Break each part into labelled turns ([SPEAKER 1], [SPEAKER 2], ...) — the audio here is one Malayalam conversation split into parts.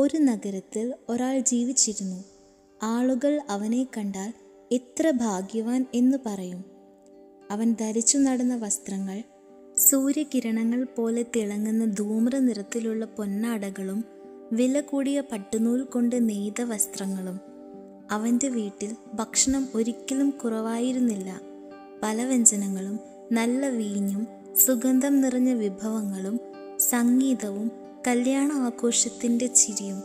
[SPEAKER 1] ഒരു നഗരത്തിൽ ഒരാൾ ജീവിച്ചിരുന്നു. ആളുകൾ അവനെ കണ്ടാൽ എത്ര ഭാഗ്യവാൻ എന്ന് പറയും. അവൻ ധരിച്ചു നടന്ന വസ്ത്രങ്ങൾ സൂര്യകിരണങ്ങൾ പോലെ തിളങ്ങുന്ന ധൂമ്ര നിറത്തിലുള്ള പൊന്നാടകളും വില കൂടിയ പട്ടുനൂൽ കൊണ്ട് നെയ്ത വസ്ത്രങ്ങളും. അവൻ്റെ വീട്ടിൽ ഭക്ഷണം ഒരിക്കലും കുറവായിരുന്നില്ല. പലവ്യഞ്ജനങ്ങളും നല്ല വീഞ്ഞും സുഗന്ധം നിറഞ്ഞ വിഭവങ്ങളും സംഗീതവും കല്യാണ ആഘോഷത്തിൻ്റെ ചിരിയും.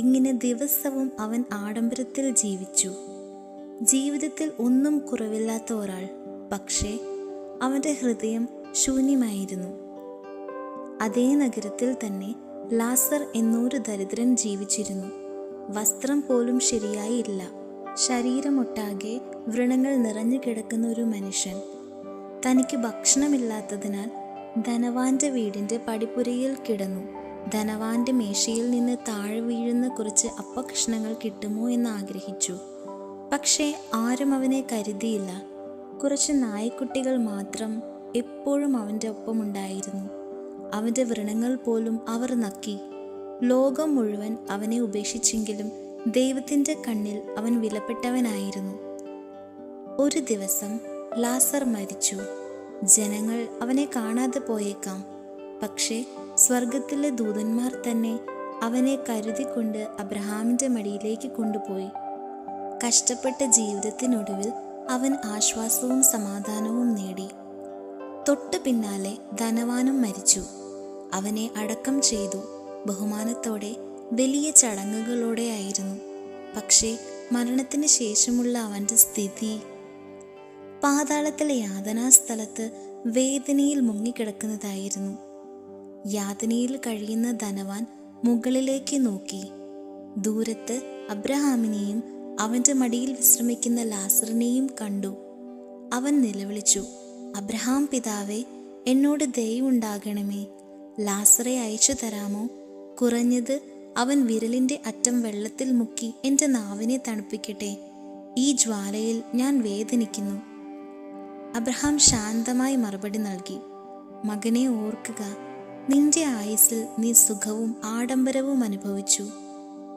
[SPEAKER 1] ഇങ്ങനെ ദിവസവും അവൻ ആഡംബരത്തിൽ ജീവിച്ചു. ജീവിതത്തിൽ ഒന്നും കുറവില്ലാത്ത ഒരാൾ. പക്ഷേ അവൻ്റെ ഹൃദയം ശൂന്യമായിരുന്നു. അതേ നഗരത്തിൽ തന്നെ ലാസർ എന്നൊരു ദരിദ്രൻ ജീവിച്ചിരുന്നു. വസ്ത്രം പോലും ശരിയായില്ല. ശരീരമൊട്ടാകെ വ്രണങ്ങൾ നിറഞ്ഞു കിടക്കുന്ന ഒരു മനുഷ്യൻ. തനിക്ക് ഭക്ഷണമില്ലാത്തതിനാൽ ധനവാന്റെ വീടിൻ്റെ പടിപ്പുരയിൽ കിടന്നു. ധനവാന്റെ മേശയിൽ നിന്ന് താഴെ വീഴുന്ന കുറച്ച് അപ്പകഷ്ണങ്ങൾ കിട്ടുമോ എന്ന് ആഗ്രഹിച്ചു. പക്ഷേ ആരും അവനെ കരുതിയില്ല. കുറച്ച് നായ്ക്കുട്ടികൾ മാത്രം എപ്പോഴും അവൻ്റെ ഒപ്പം ഉണ്ടായിരുന്നു. അവൻ്റെ വ്രണങ്ങൾ പോലും അവർ നക്കി. ലോകം മുഴുവൻ അവനെ ഉപേക്ഷിച്ചെങ്കിലും ദൈവത്തിൻ്റെ കണ്ണിൽ അവൻ വിലപ്പെട്ടവനായിരുന്നു. ഒരു ദിവസം ലാസർ മരിച്ചു. ജനങ്ങൾ അവനെ കാണാതെ പോയേക്കാം. പക്ഷേ സ്വർഗത്തിലെ ദൂതന്മാർ തന്നെ അവനെ കരുതിക്കൊണ്ട് അബ്രഹാമിൻ്റെ മടിയിലേക്ക് കൊണ്ടുപോയി. കഷ്ടപ്പെട്ട ജീവിതത്തിനൊടുവിൽ അവൻ ആശ്വാസവും സമാധാനവും നേടി. തൊട്ടു പിന്നാലെ ധനവാനും മരിച്ചു. അവനെ അടക്കം ചെയ്തു. ബഹുമാനത്തോടെ വലിയ ചടങ്ങുകളോടെ ആയിരുന്നു. പക്ഷേ മരണത്തിന് ശേഷമുള്ള അവൻ്റെ സ്ഥിതി പാതാളത്തിലെ യാതനാസ്ഥലത്ത് വേദനയിൽ മുങ്ങിക്കിടക്കുന്നതായിരുന്നു. യാതനയിൽ കഴിയുന്ന ധനവാൻ മുകളിലേക്ക് നോക്കി. ദൂരത്ത് അബ്രഹാമിനെയും അവൻ്റെ മടിയിൽ വിശ്രമിക്കുന്ന ലാസറിനെയും കണ്ടു. അവൻ നിലവിളിച്ചു, "അബ്രഹാം പിതാവേ, എന്നോട് ദയവുണ്ടാകണമേ. ലാസറെ അയച്ചു തരാമോ? കുറഞ്ഞത് അവൻ വിരലിൻ്റെ അറ്റം വെള്ളത്തിൽ മുക്കി എൻ്റെ നാവിനെ തണുപ്പിക്കട്ടെ. ഈ ജ്വാലയിൽ ഞാൻ വേദനിക്കുന്നു." അബ്രഹാം ശാന്തമായി മറുപടി നൽകി, "മകനെ ഓർക്കുക, നിന്റെ ആയുസ്സിൽ നീ സുഖവും ആഡംബരവും അനുഭവിച്ചു.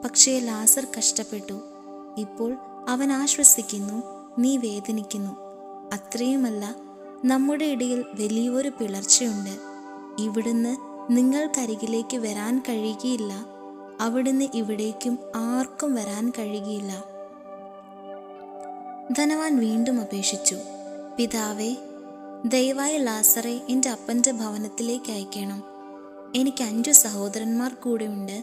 [SPEAKER 1] പക്ഷേ ലാസർ കഷ്ടപ്പെട്ടു. ഇപ്പോൾ അവൻ ആശ്വസിക്കുന്നു, നീ വേദനിക്കുന്നു. അത്രയുമല്ല, നമ്മുടെ ഇടയിൽ വലിയൊരു പിളർച്ചയുണ്ട്. ഇവിടുന്ന് നിങ്ങൾക്കരികിലേക്ക് വരാൻ കഴിയുകയില്ല, അവിടുന്ന് ഇവിടേക്കും ആർക്കും വരാൻ കഴിയുകയില്ല." ധനവാൻ വീണ്ടും അപേക്ഷിച്ചു, "പിതാവേ, ദയവായി ലാസറെ എൻ്റെ അപ്പൻ്റെ ഭവനത്തിലേക്ക് അയക്കണം. എനിക്ക് 5 സഹോദരന്മാർ കൂടെയുണ്ട്.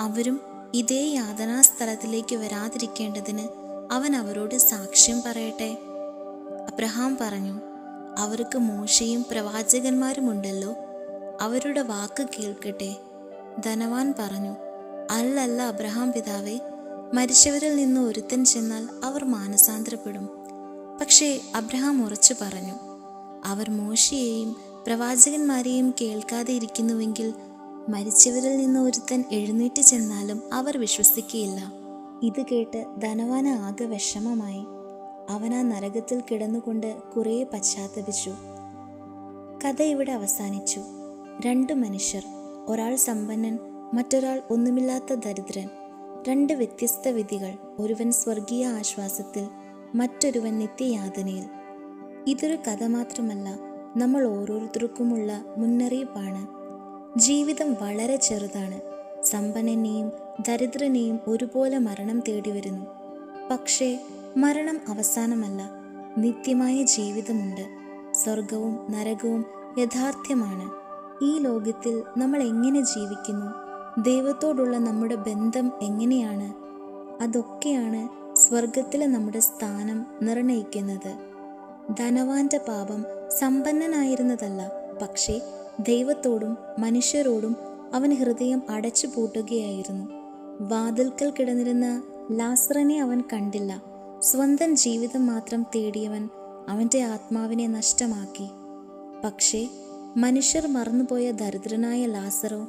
[SPEAKER 1] അവരും ഇതേ യാതനാസ്ഥലത്തിലേക്ക് വരാതിരിക്കേണ്ടതിന് അവൻ അവരോട് സാക്ഷ്യം പറയട്ടെ." അബ്രഹാം പറഞ്ഞു, "അവർക്ക് മോശയും പ്രവാചകന്മാരുമുണ്ടല്ലോ, അവരുടെ വാക്ക് കേൾക്കട്ടെ." ധനവാൻ പറഞ്ഞു, "അല്ലല്ല അബ്രഹാം പിതാവേ, മരിച്ചവരിൽ നിന്ന് ഒരുത്തൻ ചെന്നാൽ അവർ മാനസാന്തരപ്പെടും." പക്ഷേ അബ്രഹാം ഉറച്ചു പറഞ്ഞു, "അവർ മോശയെയും പ്രവാചകന്മാരെയും കേൾക്കാതെ ഇരിക്കുന്നുവെങ്കിൽ മരിച്ചവരിൽ നിന്ന് ഒരുത്തൻ എഴുന്നേറ്റ് ചെന്നാലും അവർ വിശ്വസിക്കുകയില്ല." ഇത് കേട്ട് ധനവാന് ആകെ വിഷമമായി. അവൻ ആ നരകത്തിൽ കിടന്നുകൊണ്ട് കുറേ പശ്ചാത്തപിച്ചു. കഥ ഇവിടെ അവസാനിച്ചു. 2 മനുഷ്യർ, ഒരാൾ സമ്പന്നൻ, മറ്റൊരാൾ ഒന്നുമില്ലാത്ത ദരിദ്രൻ. 2 വ്യത്യസ്ത വിധികൾ. ഒരുവൻ സ്വർഗീയ ആശ്വാസത്തിൽ, മറ്റൊരുവൻ നിത്യയാതനയിൽ. ഇതൊരു കഥ മാത്രമല്ല, നമ്മൾ ഓരോരുത്തർക്കുമുള്ള മുന്നറിയിപ്പാണ്. ജീവിതം വളരെ ചെറുതാണ്. സമ്പന്നനെയും ദരിദ്രനെയും ഒരുപോലെ മരണം തേടി വരുന്നു. പക്ഷേ മരണം അവസാനമല്ല, നിത്യമായ ജീവിതമുണ്ട്. സ്വർഗവും നരകവും യാഥാർത്ഥ്യമാണ്. ഈ ലോകത്തിൽ നമ്മൾ എങ്ങനെ ജീവിക്കുന്നു, ദൈവത്തോടുള്ള നമ്മുടെ ബന്ധം എങ്ങനെയാണ്, അതൊക്കെയാണ് സ്വർഗത്തിലെ നമ്മുടെ സ്ഥാനം നിർണയിക്കുന്നത്. ധനവാന്റെ പാപം സമ്പന്നനായിരുന്നതല്ല, പക്ഷേ ദൈവത്തോടും മനുഷ്യരോടും അവൻ ഹൃദയം അടച്ചു പൂട്ടുകയായിരുന്നു. വാതിൽക്കൽ കിടന്നിരുന്ന ലാസറിനെ അവൻ കണ്ടില്ല. സ്വന്തം ജീവിതം മാത്രം തേടിയവൻ അവൻ്റെ ആത്മാവിനെ നഷ്ടമാക്കി. പക്ഷേ മനുഷ്യർ മറന്നുപോയ ദരിദ്രനായ ലാസറോ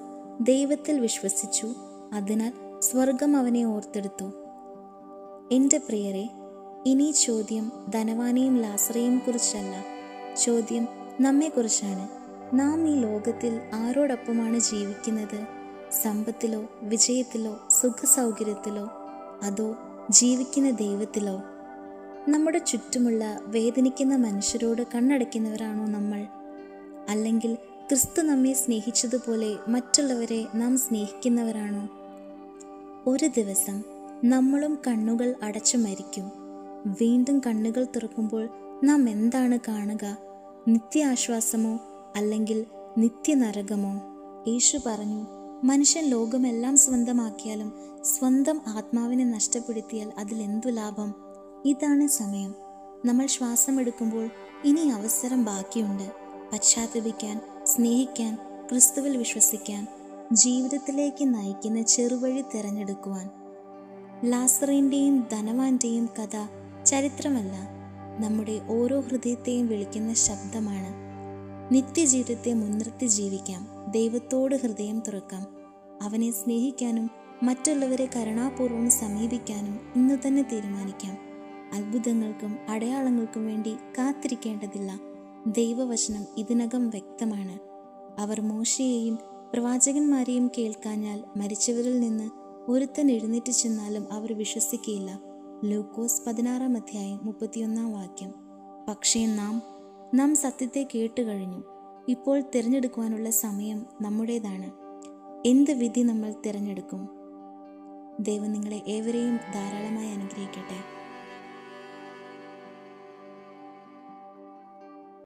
[SPEAKER 1] ദൈവത്തിൽ വിശ്വസിച്ചു. അതിനാൽ സ്വർഗം അവനെ ഓർത്തെടുത്തു. എൻ്റെ പ്രിയരെ, ഇനി ചോദ്യം ധനവാനെയും ലാസറെയും കുറിച്ചല്ല, ചോദ്യം നമ്മെക്കുറിച്ചാണ്. നാം ഈ ലോകത്തിൽ ആരോടൊപ്പമാണ് ജീവിക്കുന്നത്? സമ്പത്തിലോ വിജയത്തിലോ സുഖസൗകര്യത്തിലോ അതോ ജീവിക്കുന്ന ദൈവത്തിലോ? നമ്മുടെ ചുറ്റുമുള്ള വേദനിക്കുന്ന മനുഷ്യരോട് കണ്ണടയ്ക്കുന്നവരാണോ നമ്മൾ? അല്ലെങ്കിൽ ക്രിസ്തു നമ്മെ സ്നേഹിച്ചതുപോലെ മറ്റുള്ളവരെ നാം സ്നേഹിക്കുന്നവരാണോ? ഒരു ദിവസം നമ്മളും കണ്ണുകൾ അടച്ചു മരിക്കും. വീണ്ടും കണ്ണുകൾ തുറക്കുമ്പോൾ നാം എന്താണ് കാണുക? നിത്യ ആശ്വാസമോ അല്ലെങ്കിൽ നിത്യനരകമോ? യേശു പറഞ്ഞു, മനുഷ്യൻ ലോകമെല്ലാം സ്വന്തമാക്കിയാലും സ്വന്തം ആത്മാവിനെ നഷ്ടപ്പെടുത്തിയാൽ അതിലെന്തു ലാഭം? ഇതാണ് സമയം. നമ്മൾ ശ്വാസമെടുക്കുമ്പോൾ ഇനി അവസരം ബാക്കിയുണ്ട്. പശ്ചാത്തപിക്കാൻ, സ്നേഹിക്കാൻ, ക്രിസ്തുവിൽ വിശ്വസിക്കാൻ, ജീവിതത്തിലേക്ക് നയിക്കുന്ന ചെറുവഴി തിരഞ്ഞെടുക്കുവാൻ. ലാസറിൻ്റെയും ധനവാന്റെയും കഥ ചരിത്രമല്ല, നമ്മുടെ ഓരോ ഹൃദയത്തെയും വിളിക്കുന്ന ശബ്ദമാണ്. നിത്യജീവിതത്തെ മുൻനിർത്തി ജീവിക്കാം. ദൈവത്തോട് ഹൃദയം തുറക്കാം. അവനെ സ്നേഹിക്കാനും മറ്റുള്ളവരെ കരുണാപൂർവ്വം സമീപിക്കാനും ഇന്നു തന്നെ തീരുമാനിക്കാം. അത്ഭുതങ്ങൾക്കും അടയാളങ്ങൾക്കും വേണ്ടി കാത്തിരിക്കേണ്ടതില്ല. ദൈവവചനം ഇതിനകം വ്യക്തമാണ്. അവർ മോശയെയും പ്രവാചകന്മാരെയും കേൾക്കാഞ്ഞാൽ മരിച്ചവരിൽ നിന്ന് ഒരുത്തൻ എഴുന്നേറ്റ് ചെന്നാലും അവർ വിശ്വസിക്കുകയില്ല. ലൂക്കോസ് 16:31. പക്ഷേ നാം സത്യത്തെ കേട്ടുകഴിഞ്ഞു. ഇപ്പോൾ തിരഞ്ഞെടുക്കുവാനുള്ള സമയം നമ്മുടേതാണ്. എന്ത് വിധി നമ്മൾ തിരഞ്ഞെടുക്കും? ദൈവം നിങ്ങളെ ഏവരെയും ധാരാളമായി അനുഗ്രഹിക്കട്ടെ.